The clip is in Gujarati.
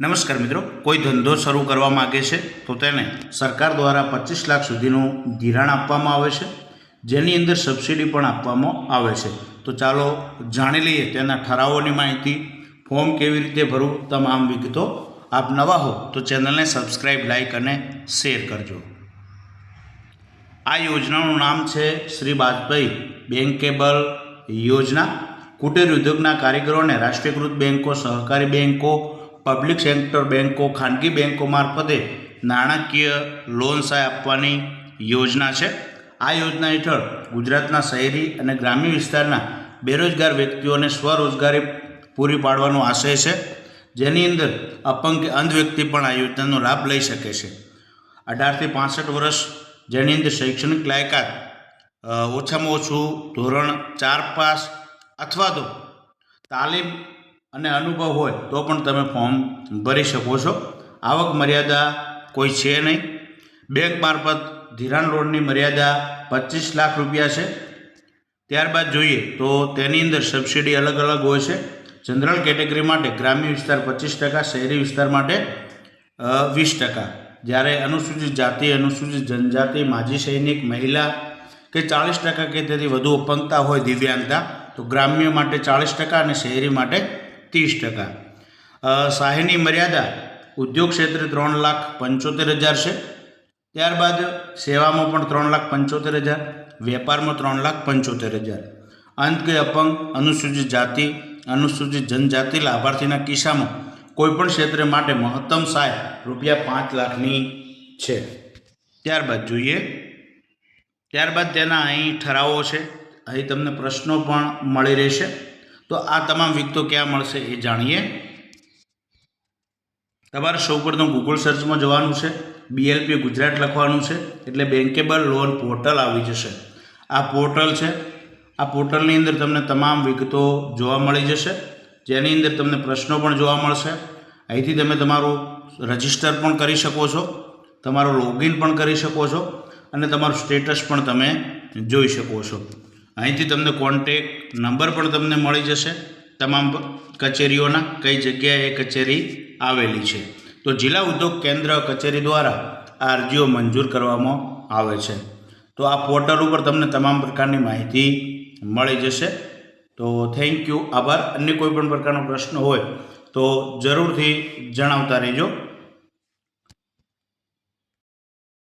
નમસ્કાર મિત્રો, કોઈ ધંધો શરૂ કરવા માગે છે તો તેને સરકાર દ્વારા 25 લાખ સુધીનું ધિરાણ આપવામાં આવે છે, જેની અંદર સબસિડી પણ આપવામાં આવે છે। તો ચાલો જાણી લઈએ તેના ઠરાવોની માહિતી, ફોર્મ કેવી રીતે ભરવું, તમામ વિગતો। આપ નવા હો તો ચેનલને સબસ્ક્રાઈબ, લાઇક અને શેર કરજો। આ યોજનાનું નામ છે શ્રી વાજપેયી બેંકેબલ યોજના। કુટીર ઉદ્યોગના કારીગરોને રાષ્ટ્રીયકૃત બેન્કો, સહકારી બેન્કો, પબ્લિક સેક્ટર બેન્કો, ખાનગી બેન્કો મારફતે નાણાકીય લોન સહાય આપવાની યોજના છે। આ યોજના હેઠળ ગુજરાતના શહેરી અને ગ્રામ્ય વિસ્તારના બેરોજગાર વ્યક્તિઓને સ્વરોજગારી પૂરી પાડવાનો આશય છે, જેની અંદર અપંગ કે અંધ વ્યક્તિ પણ આ યોજનાનો લાભ લઈ શકે છે। 18 થી 65 વર્ષ, જેની અંદર શૈક્ષણિક લાયકાત ઓછામાં ઓછું ધોરણ 4 પાસ અથવા તો તાલીમ અને અનુભવ હોય તો પણ તમે ફોર્મ ભરી શકો છો। આવક મર્યાદા કોઈ છે નહીં। બેંક મારફત ધિરાણ લોનની મર્યાદા 25 લાખ રૂપિયા છે। ત્યારબાદ જોઈએ તો તેની અંદર સબસિડી અલગ અલગ હોય છે। જનરલ કેટેગરી માટે ગ્રામ્ય વિસ્તાર 25%, શહેરી વિસ્તાર માટે 20%, જ્યારે અનુસૂચિત જાતિ, અનુસૂચિત જનજાતિ, માજી સૈનિક, મહિલા કે 40% કે તેથી વધુ અપંગતા હોય, દિવ્યાંગતા, તો ગ્રામ્ય માટે 40% અને શહેરી માટે 30%। સહાયની મર્યાદા ઉદ્યોગ ક્ષેત્રે 3,75,000 છે। ત્યારબાદ સેવામાં પણ 3,75,000, વેપારમાં 3,75,000। અંત કે અપંગ, અનુસૂચિત જાતિ, અનુસૂચિત જનજાતિ લાભાર્થીના કિસ્સામાં કોઈપણ ક્ષેત્ર માટે મહત્તમ સહાય ₹5 લાખની છે। ત્યારબાદ જોઈએ, ત્યારબાદ તેના અહીં ઠરાવો છે, અહીં તમને પ્રશ્નો પણ મળી રહેશે। તો આ તમામ વિગતો ક્યાં મળશે એ જાણીએ। તમારે સૌપ્રથમ ગૂગલ સર્ચમાં જવાનું છે, BLP ગુજરાત લખવાનું છે, એટલે બેન્કેબલ લોન પોર્ટલ આવી જશે। આ પોર્ટલ છે, આ પોર્ટલની અંદર તમને તમામ વિગતો જોવા મળી જશે, જેની અંદર તમને પ્રશ્નો પણ જોવા મળશે। અહીંથી તમે તમારું રજિસ્ટર પણ કરી શકો છો, તમારું લોગિન પણ કરી શકો છો અને તમારું સ્ટેટસ પણ તમે જોઈ શકો છો। અહીંથી તમને કોન્ટેક્ટ નંબર પણ તમને મળી જશે તમામ કચેરીઓના, કઈ જગ્યાએ કચેરી આવેલી છે। તો જિલ્લા ઉદ્યોગ કેન્દ્ર કચેરી દ્વારા આ અરજીઓ મંજૂર કરવામાં આવે છે। તો આ પોર્ટલ ઉપર તમને તમામ પ્રકારની માહિતી મળી જશે। તો થેન્ક યુ, આભાર। અન્ય કોઈ પણ પ્રકારનો પ્રશ્ન હોય તો જરૂરથી જણાવતા રહેજો।